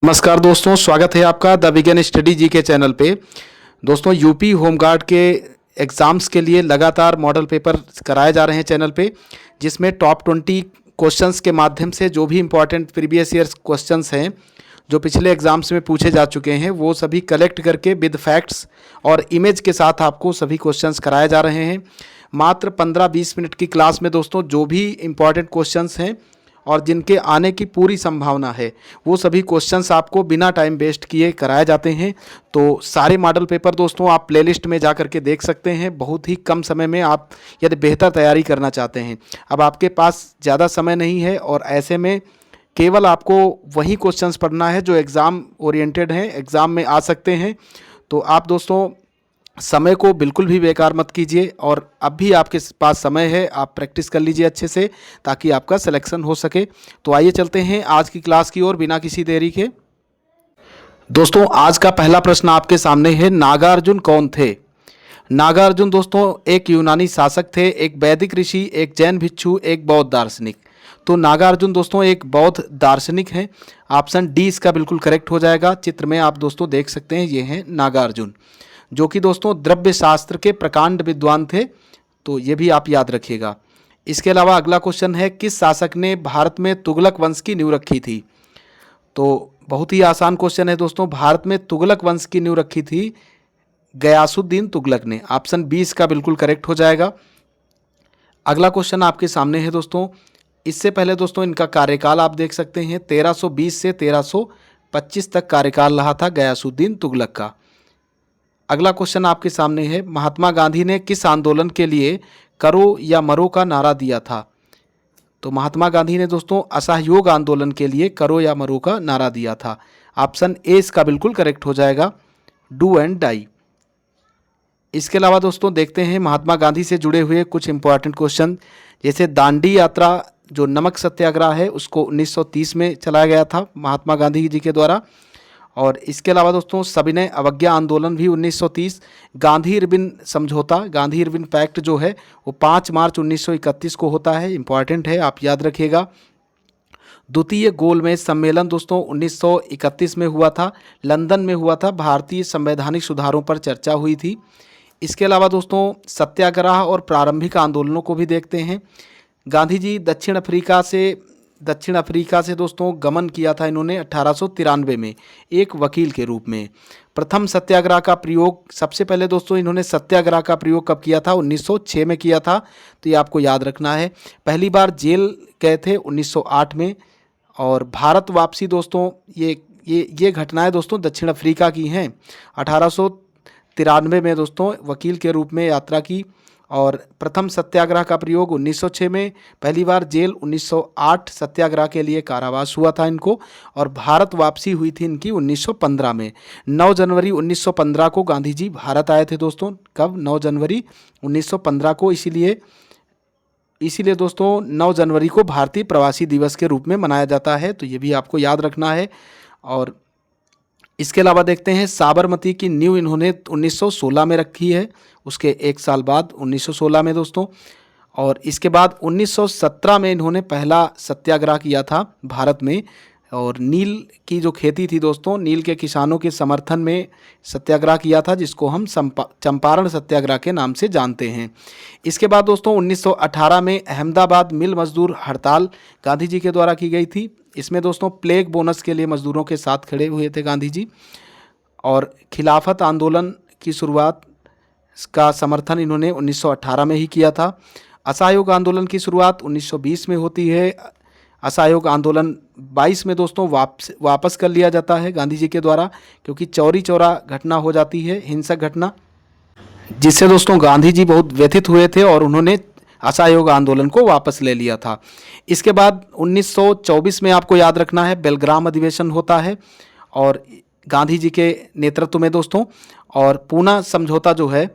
नमस्कार दोस्तों, स्वागत है आपका द विगन स्टडी जी के चैनल पे। दोस्तों, यूपी होमगार्ड के एग्ज़ाम्स के लिए लगातार मॉडल पेपर कराए जा रहे हैं चैनल पे, जिसमें टॉप 20 क्वेश्चंस के माध्यम से जो भी इम्पॉर्टेंट प्रीवियस ईयर्स क्वेश्चंस हैं जो पिछले एग्ज़ाम्स में पूछे जा चुके हैं वो सभी कलेक्ट करके विद फैक्ट्स और इमेज के साथ आपको सभी क्वेश्चंस कराए जा रहे हैं। मात्र 15-20 मिनट की क्लास में दोस्तों जो भी इम्पॉर्टेंट क्वेश्चंस हैं और जिनके आने की पूरी संभावना है वो सभी क्वेश्चंस आपको बिना टाइम वेस्ट किए कराए जाते हैं। तो सारे मॉडल पेपर दोस्तों आप प्लेलिस्ट में जा कर के देख सकते हैं। बहुत ही कम समय में आप यदि बेहतर तैयारी करना चाहते हैं, अब आपके पास ज़्यादा समय नहीं है और ऐसे में केवल आपको वही क्वेश्चंस पढ़ना है जो एग्ज़ाम ओरिएंटेड हैं, एग्ज़ाम में आ सकते हैं। तो आप दोस्तों समय को बिल्कुल भी बेकार मत कीजिए और अब भी आपके पास समय है, आप प्रैक्टिस कर लीजिए अच्छे से ताकि आपका सिलेक्शन हो सके। तो आइए चलते हैं आज की क्लास की ओर बिना किसी देरी के। दोस्तों, आज का पहला प्रश्न आपके सामने है, नागार्जुन कौन थे? नागार्जुन दोस्तों एक यूनानी शासक थे, एक वैदिक ऋषि, एक जैन भिक्षु, एक बौद्ध दार्शनिक। तो नागार्जुन दोस्तों एक बौद्ध दार्शनिक हैं। ऑप्शन डी इसका बिल्कुल करेक्ट हो जाएगा। चित्र में आप दोस्तों देख सकते हैं, ये हैं नागार्जुन, जो कि दोस्तों द्रव्य शास्त्र के प्रकांड विद्वान थे। तो ये भी आप याद रखिएगा। इसके अलावा अगला क्वेश्चन है, किस शासक ने भारत में तुगलक वंश की नींव रखी थी? तो बहुत ही आसान क्वेश्चन है दोस्तों, भारत में तुगलक वंश की नींव रखी थी गयासुद्दीन तुगलक ने। ऑप्शन बी इसका बिल्कुल करेक्ट हो जाएगा। अगला क्वेश्चन आपके सामने है दोस्तों, इससे पहले दोस्तों इनका कार्यकाल आप देख सकते हैं, 1320 से 1325 तक कार्यकाल रहा था गयासुद्दीन तुगलक का। अगला क्वेश्चन आपके सामने है, महात्मा गांधी ने किस आंदोलन के लिए करो या मरो का नारा दिया था? तो महात्मा गांधी ने दोस्तों असहयोग आंदोलन के लिए करो या मरो का नारा दिया था। ऑप्शन ए इसका बिल्कुल करेक्ट हो जाएगा, डू एंड डाई। इसके अलावा दोस्तों देखते हैं महात्मा गांधी से जुड़े हुए कुछ इंपॉर्टेंट क्वेश्चन, जैसे दांडी यात्रा जो नमक सत्याग्रह है उसको 1930 में चलाया गया था महात्मा गांधी जी के द्वारा। और इसके अलावा दोस्तों सविनय अवज्ञा आंदोलन भी 1930। गांधी इरविन समझौता, गांधी इरविन पैक्ट जो है वो 5 मार्च 1931 को होता है, इंपॉर्टेंट है, आप याद रखिएगा। द्वितीय गोलमेज सम्मेलन दोस्तों 1931 में हुआ था, लंदन में हुआ था, भारतीय संवैधानिक सुधारों पर चर्चा हुई थी। इसके अलावा दोस्तों सत्याग्रह और प्रारंभिक आंदोलनों को भी देखते हैं। गांधी जी दक्षिण अफ्रीका से दोस्तों गमन किया था इन्होंने 1893 में एक वकील के रूप में। प्रथम सत्याग्रह का प्रयोग सबसे पहले दोस्तों इन्होंने सत्याग्रह का प्रयोग कब किया था? 1906 में किया था। तो ये आपको याद रखना है। पहली बार जेल गए थे 1908 में। और भारत वापसी दोस्तों ये घटनाएं दोस्तों दक्षिण अफ्रीका की हैं। 1893 में दोस्तों वकील के रूप में यात्रा की। और प्रथम सत्याग्रह का प्रयोग 1906 में, पहली बार जेल 1908 सत्याग्रह के लिए कारावास हुआ था इनको। और भारत वापसी हुई थी इनकी 1915 में। 9 जनवरी 1915 को गांधी जी भारत आए थे दोस्तों। कब? 9 जनवरी 1915 को। इसीलिए दोस्तों 9 जनवरी को भारतीय प्रवासी दिवस के रूप में मनाया जाता है। तो ये भी आपको याद रखना है। और इसके अलावा देखते हैं साबरमती की नींव इन्होंने 1916 में रखी है, उसके एक साल बाद 1916 में दोस्तों। और इसके बाद 1917 में इन्होंने पहला सत्याग्रह किया था भारत में। और नील की जो खेती थी दोस्तों, नील के किसानों के समर्थन में सत्याग्रह किया था, जिसको हम चंपारण सत्याग्रह के नाम से जानते हैं। इसके बाद दोस्तों 1918 में अहमदाबाद मिल मजदूर हड़ताल गांधी जी के द्वारा की गई थी। इसमें दोस्तों प्लेग बोनस के लिए मजदूरों के साथ खड़े हुए थे गांधी जी। और खिलाफत आंदोलन की शुरुआत का समर्थन इन्होंने 1918 में ही किया था। असहयोग आंदोलन की शुरुआत 1920 में होती है। असहयोग आंदोलन 22 में दोस्तों वापस कर लिया जाता है गांधी जी के द्वारा, क्योंकि चौरी चौरा घटना हो जाती है, हिंसक घटना, जिससे दोस्तों गांधी जी बहुत व्यथित हुए थे और उन्होंने असहयोग आंदोलन को वापस ले लिया था। इसके बाद 1924 में आपको याद रखना है बेलग्राम अधिवेशन होता है और गांधी जी के नेतृत्व में दोस्तों। और पूना समझौता जो है,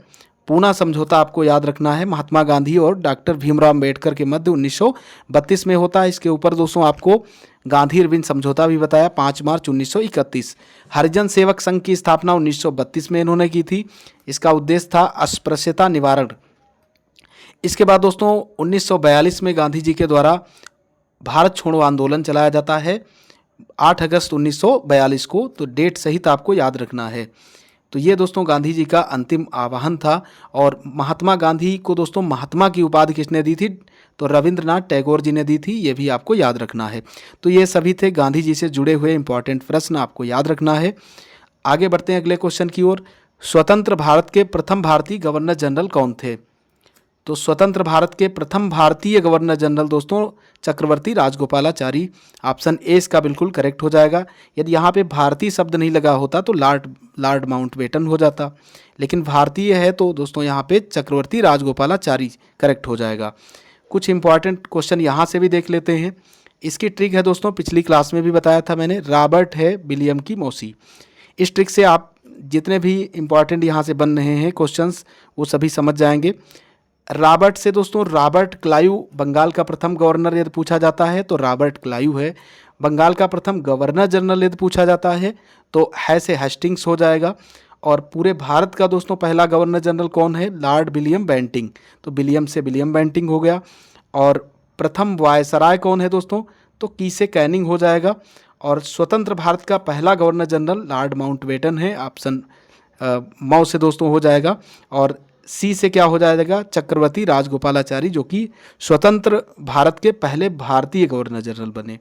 पूना समझौता आपको याद रखना है, महात्मा गांधी और डॉक्टर भीमराव अम्बेडकर के मध्य 1932 में होता है। इसके ऊपर दोस्तों आपको गांधी इरविन समझौता भी बताया, 5 मार्च 1931। हरिजन सेवक संघ की स्थापना 1932 में इन्होंने की थी। इसका उद्देश्य था अस्पृश्यता निवारण। इसके बाद दोस्तों 1942 में गांधी जी के द्वारा भारत छोड़ो आंदोलन चलाया जाता है। 8 अगस्त 1942 को। तो डेट सहित आपको याद रखना है। तो ये दोस्तों गांधी जी का अंतिम आह्वान था। और महात्मा गांधी को दोस्तों महात्मा की उपाधि किसने दी थी? तो रविंद्रनाथ टैगोर जी ने दी थी। ये भी आपको याद रखना है। तो ये सभी थे गांधी जी से जुड़े हुए इंपॉर्टेंट प्रश्न, आपको याद रखना है। आगे बढ़ते हैं अगले क्वेश्चन की ओर। स्वतंत्र भारत के प्रथम भारतीय गवर्नर जनरल कौन थे? तो स्वतंत्र भारत के प्रथम भारतीय गवर्नर जनरल दोस्तों चक्रवर्ती राजगोपालाचारी। ऑप्शन ए इसका बिल्कुल करेक्ट हो जाएगा। यदि यहाँ पे भारतीय शब्द नहीं लगा होता तो लॉर्ड माउंटबेटन हो जाता, लेकिन भारतीय है तो दोस्तों यहाँ पे चक्रवर्ती राजगोपालाचारी करेक्ट हो जाएगा। कुछ इंपॉर्टेंट क्वेश्चन यहाँ से भी देख लेते हैं। इसकी ट्रिक है दोस्तों, पिछली क्लास में भी बताया था मैंने, रॉबर्ट है विलियम की मौसी। इस ट्रिक से आप जितने भी इंपॉर्टेंट यहाँ से बन रहे हैं क्वेश्चंस वो सभी समझ जाएंगे। रॉबर्ट से दोस्तों रॉबर्ट क्लाइव बंगाल का प्रथम गवर्नर यदि पूछा जाता है तो रॉबर्ट क्लाइव है। बंगाल का प्रथम गवर्नर जनरल यदि पूछा जाता है तो है से हेस्टिंग्स हो जाएगा। और पूरे भारत का दोस्तों पहला गवर्नर जनरल कौन है? Lord William Bentinck. तो विलियम से विलियम बेंटिंग हो गया। और प्रथम वायसराय कौन है दोस्तों? तो कीसे कैनिंग हो जाएगा। और स्वतंत्र भारत का पहला गवर्नर जनरल लॉर्ड माउंटबेटन है। ऑप्शन मौ से दोस्तों हो जाएगा। और सी से क्या हो जाएगा? चक्रवर्ती राजगोपालाचारी, जो कि स्वतंत्र भारत के पहले भारतीय गवर्नर जनरल बने।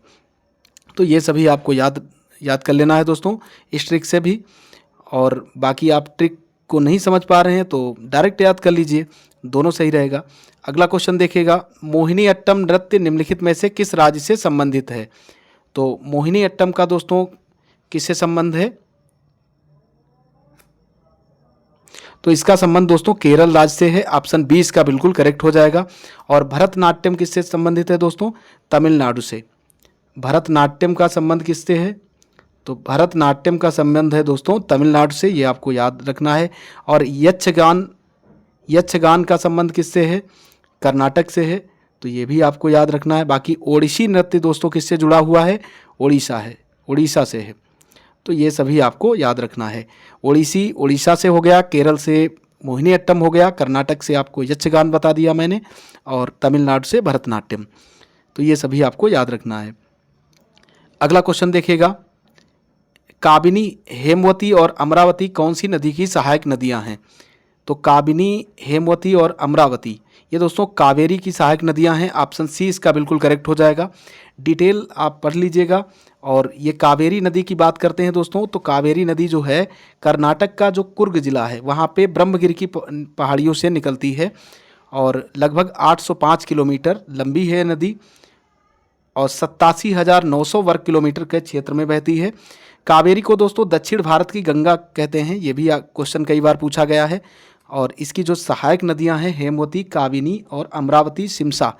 तो ये सभी आपको याद कर लेना है दोस्तों इस ट्रिक से भी। और बाकी आप ट्रिक को नहीं समझ पा रहे हैं तो डायरेक्ट याद कर लीजिए, दोनों सही रहेगा। अगला क्वेश्चन देखिएगा, मोहिनी अट्टम नृत्य निम्नलिखित में से किस राज्य से संबंधित है? तो मोहिनी अट्टम का दोस्तों किससे संबंध है? तो इसका संबंध दोस्तों केरल राज्य से है। ऑप्शन 20 का बिल्कुल करेक्ट हो जाएगा। और भरतनाट्यम किससे संबंधित है दोस्तों? तमिलनाडु से। भरतनाट्यम का संबंध किससे है? तो भरतनाट्यम का संबंध है दोस्तों तमिलनाडु से, ये आपको याद रखना है। और यक्षगान का संबंध किससे है? कर्नाटक से है, तो ये भी आपको याद रखना है। बाकी ओडिसी नृत्य दोस्तों किससे जुड़ा हुआ है? उड़ीसा से है। तो ये सभी आपको याद रखना है। उड़ीसा से हो गया, केरल से मोहिनी अट्टम हो गया, कर्नाटक से आपको यक्षगान बता दिया मैंने, और तमिलनाडु से भरतनाट्यम। तो ये सभी आपको याद रखना है। अगला क्वेश्चन देखिएगा, काबिनी, हेमवती और अमरावती कौन सी नदी की सहायक नदियां हैं? तो काबिनी, हेमवती और अमरावती ये दोस्तों कावेरी की सहायक नदियां हैं। ऑप्शन सी इसका बिल्कुल करेक्ट हो जाएगा। डिटेल आप पढ़ लीजिएगा। और ये कावेरी नदी की बात करते हैं दोस्तों, तो कावेरी नदी जो है कर्नाटक का जो कुर्ग जिला है वहाँ पे ब्रह्मगिरी की पहाड़ियों से निकलती है। और लगभग 805 किलोमीटर लंबी है नदी और 87,900 वर्ग किलोमीटर के क्षेत्र में बहती है। कावेरी को दोस्तों दक्षिण भारत की गंगा कहते हैं, ये भी क्वेश्चन कई बार पूछा गया है। और इसकी जो सहायक नदियां हैं हेमवती, काबिनी और अमरावती, सिमसा,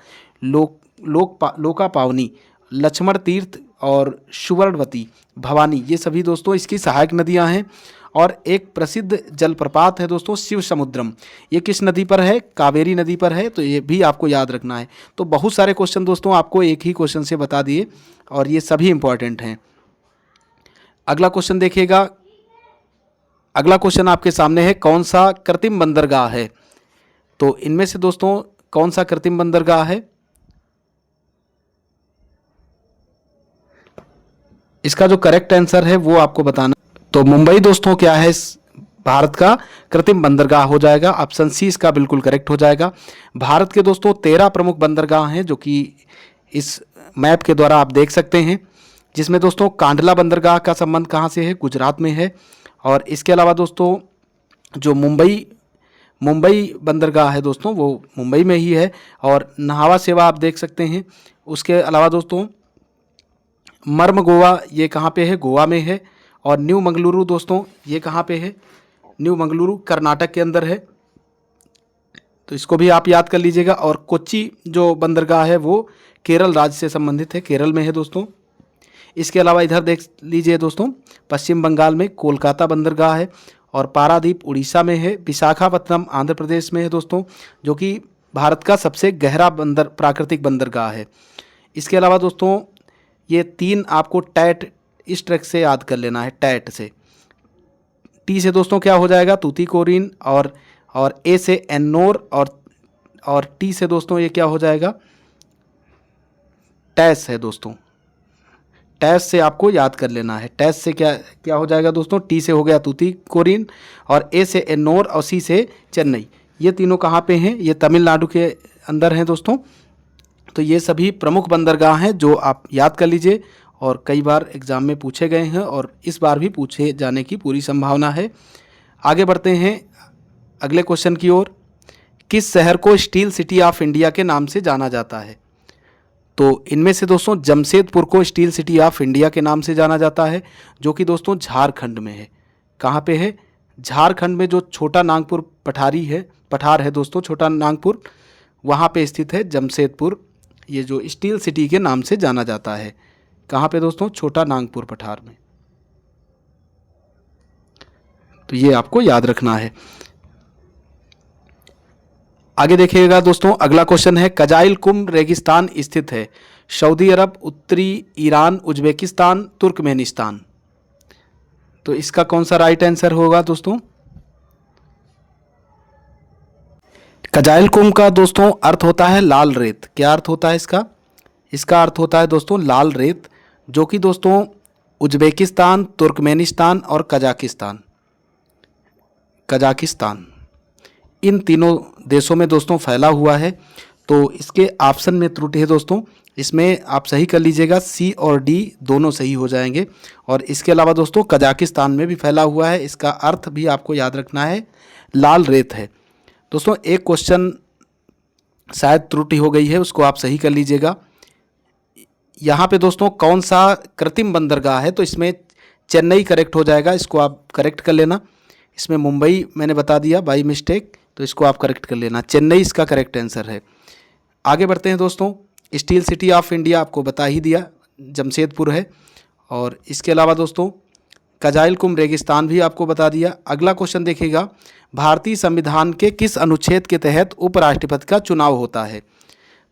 लोका पावनी, लक्ष्मण तीर्थ और सुवर्णवती, भवानी, ये सभी दोस्तों इसकी सहायक नदियां हैं। और एक प्रसिद्ध जलप्रपात है दोस्तों शिव समुद्रम, ये किस नदी पर है? कावेरी नदी पर है। तो ये भी आपको याद रखना है। तो बहुत सारे क्वेश्चन दोस्तों आपको एक ही क्वेश्चन से बता दिए और ये सभी इंपॉर्टेंट हैं। अगला क्वेश्चन देखिएगा, अगला क्वेश्चन आपके सामने है, कौन सा कृत्रिम बंदरगाह है? तो इनमें से दोस्तों कौन सा कृत्रिम बंदरगाह है? इसका जो करेक्ट आंसर है वो आपको बताना। तो मुंबई दोस्तों क्या है? भारत का कृत्रिम बंदरगाह हो जाएगा। ऑप्शन सी इसका बिल्कुल करेक्ट हो जाएगा। भारत के दोस्तों 13 प्रमुख बंदरगाह हैं जो कि इस मैप के द्वारा आप देख सकते हैं, जिसमें दोस्तों कांडला बंदरगाह का संबंध कहाँ से है? गुजरात में है। और इसके अलावा दोस्तों जो मुंबई बंदरगाह है दोस्तों वो मुंबई में ही है। और नाहवा सेवा आप देख सकते हैं। उसके अलावा दोस्तों मर्म गोवा ये कहाँ पे है? गोवा में है। और न्यू मंगलुरु दोस्तों ये कहाँ पे है? न्यू मंगलुरु कर्नाटक के अंदर है। तो इसको भी आप याद कर लीजिएगा। और कोच्चि जो बंदरगाह है वो केरल राज्य से संबंधित है, केरल में है दोस्तों। इसके अलावा इधर देख लीजिए दोस्तों, पश्चिम बंगाल में कोलकाता बंदरगाह है। और पारादीप उड़ीसा में है। विशाखापत्तनम आंध्र प्रदेश में है दोस्तों, जो कि भारत का सबसे गहरा प्राकृतिक बंदरगाह है। इसके अलावा दोस्तों ये 3 आपको टैट इस ट्रैक से याद कर लेना है। टैट से, टी से दोस्तों क्या हो जाएगा? तूतीकोरिन। और ए से एन्नोर। और टी से दोस्तों ये क्या हो जाएगा? टैस है दोस्तों। टैस से आपको याद कर लेना है। टैस से क्या क्या हो जाएगा दोस्तों, टी से हो गया तूतीकोरिन, और ए से एन्नोर, और सी से चेन्नई। ये तीनों कहाँ पे हैं, ये तमिलनाडु के अंदर हैं दोस्तों। तो ये सभी प्रमुख बंदरगाह हैं जो आप याद कर लीजिए, और कई बार एग्ज़ाम में पूछे गए हैं और इस बार भी पूछे जाने की पूरी संभावना है। आगे बढ़ते हैं अगले क्वेश्चन की ओर। किस शहर को स्टील सिटी ऑफ इंडिया के नाम से जाना जाता है? तो इनमें से दोस्तों जमशेदपुर को स्टील सिटी ऑफ इंडिया के नाम से जाना जाता है, जो कि दोस्तों झारखंड में है। कहाँ पे है? झारखंड में जो छोटा नागपुर पठार है दोस्तों, छोटा नागपुर, वहाँ पे स्थित है जमशेदपुर, ये जो स्टील सिटी के नाम से जाना जाता है। कहाँ पे दोस्तों? छोटा नागपुर पठार में। तो ये आपको याद रखना है। आगे देखिएगा दोस्तों, अगला क्वेश्चन है कजाइल कुम रेगिस्तान स्थित है? सऊदी अरब, उत्तरी ईरान, उज्बेकिस्तान, तुर्कमेनिस्तान। तो इसका कौन सा राइट आंसर होगा दोस्तों? कजाइल कुम का दोस्तों अर्थ होता है लाल रेत। क्या अर्थ होता है इसका? इसका अर्थ होता है दोस्तों लाल रेत, जो कि दोस्तों उज्बेकिस्तान, तुर्कमेनिस्तान और कजाकिस्तान इन तीनों देशों में दोस्तों फैला हुआ है। तो इसके ऑप्शन में त्रुटि है दोस्तों, इसमें आप सही कर लीजिएगा, सी और डी दोनों सही हो जाएंगे। और इसके अलावा दोस्तों कजाकिस्तान में भी फैला हुआ है, इसका अर्थ भी आपको याद रखना है, लाल रेत है। दोस्तों एक क्वेश्चन शायद त्रुटि हो गई है, उसको आप सही कर लीजिएगा। यहाँ पे दोस्तों कौन सा कृत्रिम बंदरगाह है? तो इसमें चेन्नई करेक्ट हो जाएगा, इसको आप करेक्ट कर लेना। इसमें मुंबई मैंने बता दिया बाई मिस्टेक, तो इसको आप करेक्ट कर लेना, चेन्नई इसका करेक्ट आंसर है। आगे बढ़ते हैं दोस्तों, स्टील सिटी ऑफ इंडिया आपको बता ही दिया, जमशेदपुर है। और इसके अलावा दोस्तों कजाइल कुम रेगिस्तान भी आपको बता दिया। अगला क्वेश्चन देखिएगा, भारतीय संविधान के किस अनुच्छेद के तहत उपराष्ट्रपति का चुनाव होता है?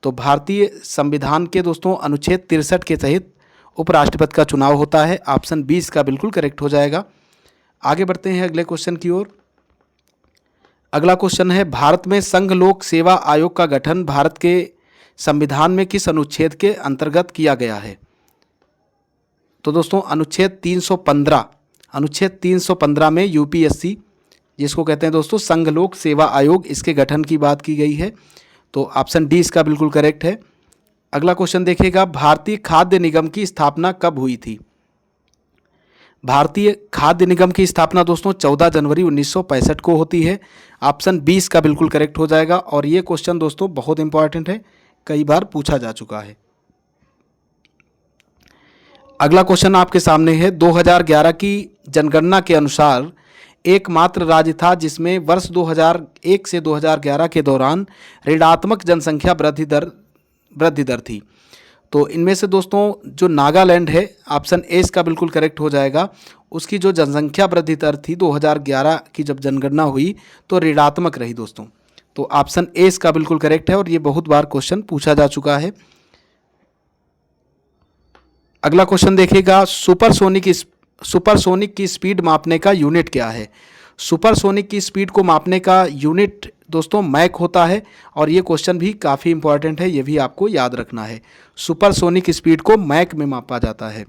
तो भारतीय संविधान के दोस्तों अनुच्छेद 63 के तहत उपराष्ट्रपति का चुनाव होता है। ऑप्शन 20 का बिल्कुल करेक्ट हो जाएगा। आगे बढ़ते हैं अगले क्वेश्चन की ओर। अगला क्वेश्चन है, भारत में संघ लोक सेवा आयोग का गठन भारत के संविधान में किस अनुच्छेद के अंतर्गत किया गया है? तो दोस्तों अनुच्छेद 315 में यूपीएससी, जिसको कहते हैं दोस्तों संघ लोक सेवा आयोग, इसके गठन की बात की गई है। तो ऑप्शन डी इसका बिल्कुल करेक्ट है। अगला क्वेश्चन देखिएगा, भारतीय खाद्य निगम की स्थापना कब हुई थी? भारतीय खाद्य निगम की स्थापना दोस्तों 14 जनवरी 1965 को होती है। ऑप्शन 20 का बिल्कुल करेक्ट हो जाएगा। और ये क्वेश्चन दोस्तों बहुत इंपॉर्टेंट है, कई बार पूछा जा चुका है। अगला क्वेश्चन आपके सामने है, 2011 की जनगणना के अनुसार एकमात्र राज्य था जिसमें वर्ष 2001 से 2011 के दौरान ऋणात्मक जनसंख्या वृद्धि दर थी। तो इनमें से दोस्तों जो नागालैंड है, ऑप्शन ए इसका बिल्कुल करेक्ट हो जाएगा। उसकी जो जनसंख्या वृद्धि दर थी 2011 की जब जनगणना हुई तो ऋणात्मक रही दोस्तों। तो ऑप्शन ए इसका बिल्कुल करेक्ट है, और ये बहुत बार क्वेश्चन पूछा जा चुका है। अगला क्वेश्चन देखिएगा, सुपरसोनिक की स्पीड मापने का यूनिट क्या है? सुपरसोनिक की स्पीड को मापने का यूनिट दोस्तों मैक होता है, और ये क्वेश्चन भी काफ़ी इंपॉर्टेंट है, ये भी आपको याद रखना है। सुपरसोनिक स्पीड को मैक में मापा जाता है।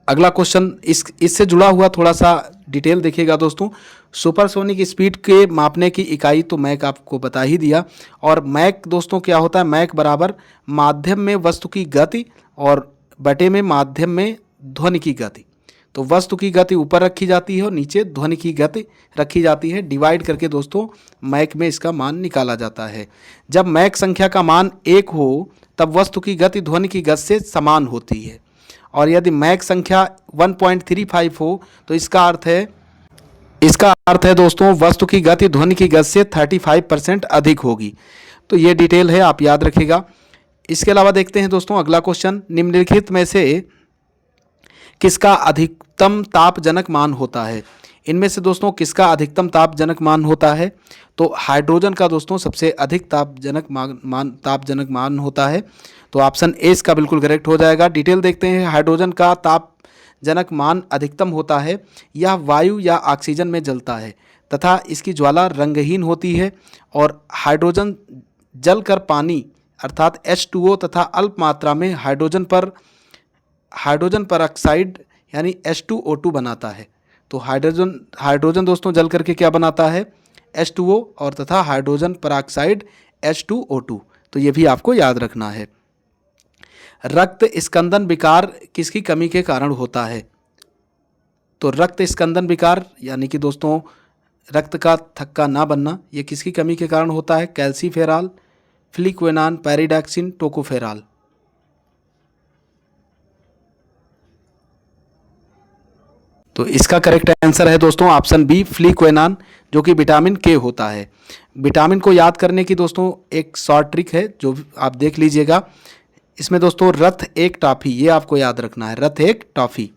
अगला क्वेश्चन इससे जुड़ा हुआ थोड़ा सा डिटेल देखिएगा दोस्तों। सुपरसोनिक स्पीड के मापने की इकाई तो मैक आपको बता ही दिया। और मैक दोस्तों क्या होता है? मैक बराबर माध्यम में वस्तु की गति और बटे में माध्यम में ध्वनि की गति। तो वस्तु की गति ऊपर रखी जाती है और नीचे ध्वनि की गति रखी जाती है, डिवाइड करके दोस्तों मैक में इसका मान निकाला जाता है। जब मैक संख्या का मान 1 हो तब वस्तु की गति ध्वनि की गति से समान होती है, और यदि मैक संख्या 1.35 हो तो इसका अर्थ है दोस्तों वस्तु की गति ध्वनि की गति से 35% अधिक होगी। तो ये डिटेल है, आप याद रखिएगा। इसके अलावा देखते हैं दोस्तों अगला क्वेश्चन, निम्नलिखित में से किसका अधिकतम तापजनक मान होता है? इनमें से दोस्तों किसका अधिकतम तापजनक मान होता है? तो हाइड्रोजन का दोस्तों सबसे अधिक तापजनक मान होता है। तो ऑप्शन ए इसका बिल्कुल करेक्ट हो जाएगा। डिटेल देखते हैं, हाइड्रोजन का तापजनक मान अधिकतम होता है। यह वायु या ऑक्सीजन में जलता है तथा इसकी ज्वाला रंगहीन होती है, और हाइड्रोजन जलकर पानी अर्थात H2O तथा अल्प मात्रा में हाइड्रोजन पर ऑक्साइड यानी H2O2 बनाता है। तो हाइड्रोजन दोस्तों जल करके क्या बनाता है? H2O और तथा हाइड्रोजन पर ऑक्साइड H2O2। तो ये भी आपको याद रखना है। रक्त स्कंदन विकार किसकी कमी के कारण होता है? तो रक्त स्कंदन विकार यानी कि दोस्तों रक्त का थक्का ना बनना, ये किसकी कमी के कारण होता है? Calciferol, phylloquinone, pyridoxine, tocopherol. तो इसका करेक्ट आंसर है दोस्तों ऑप्शन बी, फ्लिक्वेनान, जो कि विटामिन के होता है। विटामिन को याद करने की दोस्तों एक शॉर्ट ट्रिक है जो आप देख लीजिएगा। इसमें दोस्तों रथ एक टॉफी, ये आपको याद रखना है, रथ एक टॉफी।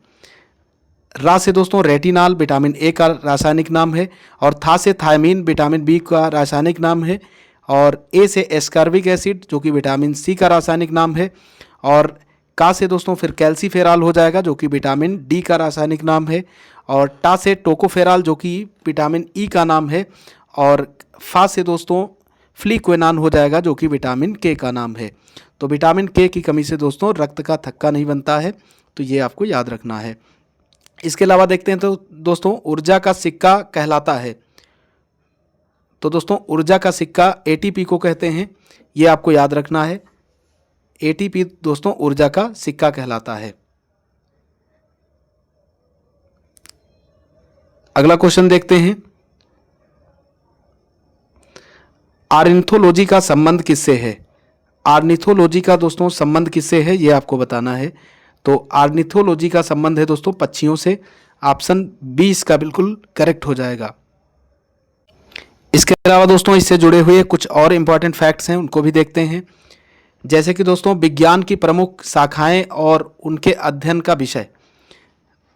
रा से दोस्तों रेटिनॉल विटामिन ए का रासायनिक नाम है, और था से थायमीन विटामिन बी का रासायनिक नाम है, और ए से एस्कॉर्बिक एसिड जो कि विटामिन सी का रासायनिक नाम है, और का से दोस्तों फिर कैल्सीफेरॉल हो जाएगा जो कि विटामिन डी का रासायनिक नाम है, और टा से टोकोफेरॉल जो कि विटामिन ई का नाम है, और फा से दोस्तों फ्लिक्वेनान हो जाएगा जो कि विटामिन के का नाम है। तो विटामिन के की कमी से दोस्तों रक्त का थक्का नहीं बनता है, तो ये आपको याद रखना है। इसके अलावा देखते हैं तो दोस्तों ऊर्जा का सिक्का कहलाता है। तो दोस्तों ऊर्जा का सिक्का एटीपी को कहते हैं, ये आपको याद रखना है। एटीपी दोस्तों ऊर्जा का सिक्का कहलाता है। अगला क्वेश्चन देखते हैं, ऑर्निथोलॉजी का संबंध किससे है? ऑर्निथोलॉजी का दोस्तों संबंध किससे है, ये आपको बताना है। तो ऑर्निथोलॉजी का संबंध है दोस्तों पक्षियों से। ऑप्शन बी इसका बिल्कुल करेक्ट हो जाएगा। इसके अलावा दोस्तों इससे जुड़े हुए कुछ और इंपॉर्टेंट फैक्ट्स हैं, उनको भी देखते हैं। जैसे कि दोस्तों विज्ञान की प्रमुख शाखाएं और उनके अध्ययन का विषय।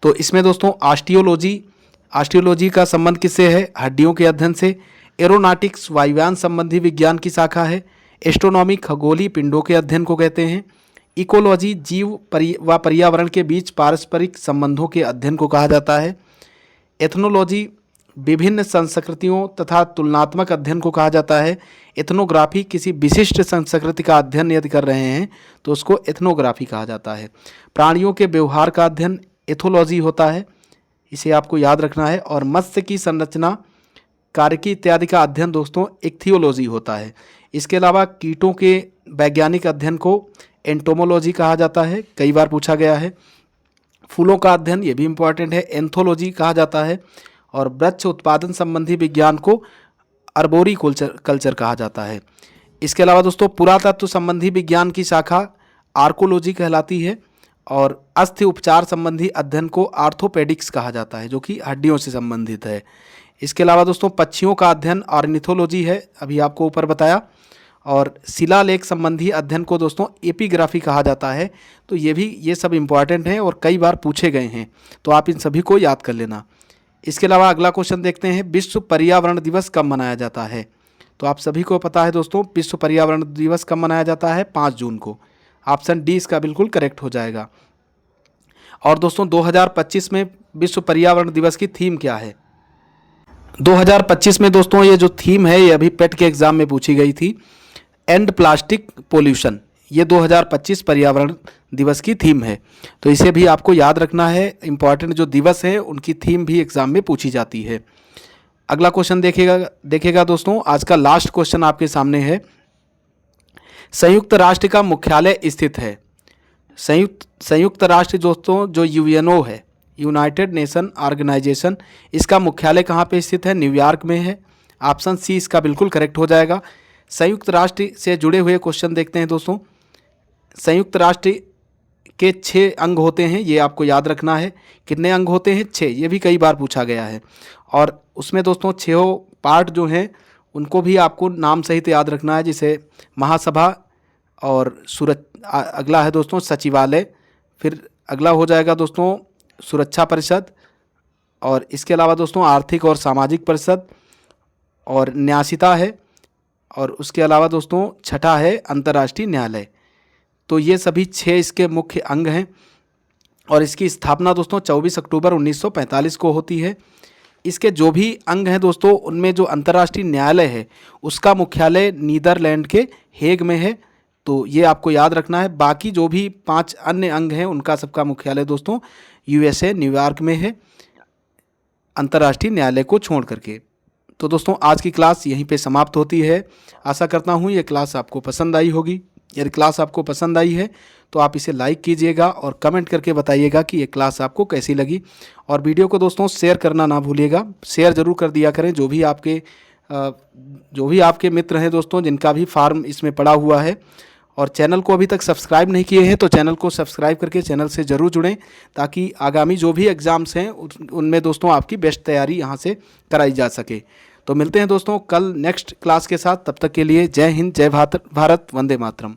तो इसमें दोस्तों ऑस्टियोलॉजी का संबंध किससे है? हड्डियों के अध्ययन से। एरोनॉटिक्स वायुयान संबंधी विज्ञान की शाखा है। एस्ट्रोनॉमी खगोलीय पिंडों के अध्ययन को कहते हैं। इकोलॉजी जीव व पर्यावरण के बीच पारस्परिक संबंधों के अध्ययन को कहा जाता है। एथनोलॉजी विभिन्न संस्कृतियों तथा तुलनात्मक अध्ययन को कहा जाता है। एथनोग्राफी किसी विशिष्ट संस्कृति का अध्ययन यदि कर रहे हैं तो उसको एथनोग्राफी कहा जाता है। प्राणियों के व्यवहार का अध्ययन एथोलॉजी होता है, इसे आपको याद रखना है। और मत्स्य की संरचना, कार्यकी इत्यादि का अध्ययन दोस्तों इक्थियोलॉजी होता है। इसके अलावा कीटों के वैज्ञानिक अध्ययन को एंटोमोलॉजी कहा जाता है, कई बार पूछा गया है। फूलों का अध्ययन, ये भी इंपॉर्टेंट है, एंथोलॉजी कहा जाता है। और वृक्ष उत्पादन संबंधी विज्ञान को अर्बोरी कल्चर कहा जाता है। इसके अलावा दोस्तों पुरातत्व संबंधी विज्ञान की शाखा आर्कोलॉजी कहलाती है। और अस्थि उपचार संबंधी अध्ययन को आर्थोपेडिक्स कहा जाता है, जो कि हड्डियों से संबंधित है। इसके अलावा दोस्तों पक्षियों का अध्ययन ऑर्निथोलॉजी है, अभी आपको ऊपर बताया। और शिलालेख संबंधी अध्ययन को दोस्तों एपिग्राफी कहा जाता है। तो ये सब इम्पॉर्टेंट हैं और कई बार पूछे गए हैं, तो आप इन सभी को याद कर लेना। इसके अलावा अगला क्वेश्चन देखते हैं, विश्व पर्यावरण दिवस कब मनाया जाता है? तो आप सभी को पता है दोस्तों विश्व पर्यावरण दिवस कब मनाया जाता है? 5 जून को। ऑप्शन डी इसका बिल्कुल करेक्ट हो जाएगा। और दोस्तों 2025 में विश्व पर्यावरण दिवस की थीम क्या है? 2025 में दोस्तों ये जो थीम है ये अभी पेट के एग्जाम में पूछी गई थी, एंड प्लास्टिक पोल्यूशन। ये 2025 पर्यावरण दिवस की थीम है, तो इसे भी आपको याद रखना है। इंपॉर्टेंट जो दिवस है उनकी थीम भी एग्जाम में पूछी जाती है। अगला क्वेश्चन देखिएगा दोस्तों, आज का लास्ट क्वेश्चन आपके सामने है। संयुक्त राष्ट्र का मुख्यालय स्थित है। संयुक्त राष्ट्र दोस्तों जो यूएनओ है, यूनाइटेड नेशन ऑर्गेनाइजेशन, इसका मुख्यालय कहाँ पे स्थित है? न्यूयॉर्क में है। ऑप्शन सी इसका बिल्कुल करेक्ट हो जाएगा। संयुक्त राष्ट्र से जुड़े हुए क्वेश्चन देखते हैं दोस्तों। संयुक्त राष्ट्र के 6 अंग होते हैं, ये आपको याद रखना है। कितने अंग होते हैं? 6। ये भी कई बार पूछा गया है। और उसमें दोस्तों 6 पार्ट जो हैं उनको भी आपको नाम सहित याद रखना है, जैसे महासभा, और अगला है दोस्तों सचिवालय, फिर अगला हो जाएगा दोस्तों सुरक्षा परिषद, और इसके अलावा दोस्तों आर्थिक और सामाजिक परिषद, और न्यासिता है, और उसके अलावा दोस्तों छठा है अंतर्राष्ट्रीय न्यायालय। तो ये सभी 6 इसके मुख्य अंग हैं। और इसकी स्थापना दोस्तों 24 अक्टूबर 1945 को होती है। इसके जो भी अंग हैं दोस्तों, उनमें जो अंतर्राष्ट्रीय न्यायालय है उसका मुख्यालय नीदरलैंड के हेग में है। तो ये आपको याद रखना है। बाकी जो भी 5 अन्य अंग हैं उनका सबका मुख्यालय दोस्तों यूएसए न्यूयॉर्क में है, अंतर्राष्ट्रीय न्यायालय को छोड़ करके। तो दोस्तों आज की क्लास यहीं पे समाप्त होती है। आशा करता हूँ ये क्लास आपको पसंद आई होगी। यदि क्लास आपको पसंद आई है तो आप इसे लाइक कीजिएगा और कमेंट करके बताइएगा कि ये क्लास आपको कैसी लगी। और वीडियो को दोस्तों शेयर करना ना भूलिएगा, शेयर ज़रूर कर दिया करें। जो भी आपके मित्र हैं दोस्तों जिनका भी फार्म इसमें पड़ा हुआ है और चैनल को अभी तक सब्सक्राइब नहीं किए हैं तो चैनल को सब्सक्राइब करके चैनल से ज़रूर जुड़ें, ताकि आगामी जो भी एग्ज़ाम्स हैं उनमें दोस्तों आपकी बेस्ट तैयारी यहाँ से कराई जा सके। तो मिलते हैं दोस्तों कल नेक्स्ट क्लास के साथ। तब तक के लिए जय हिंद, जय भारत, वंदे मातरम।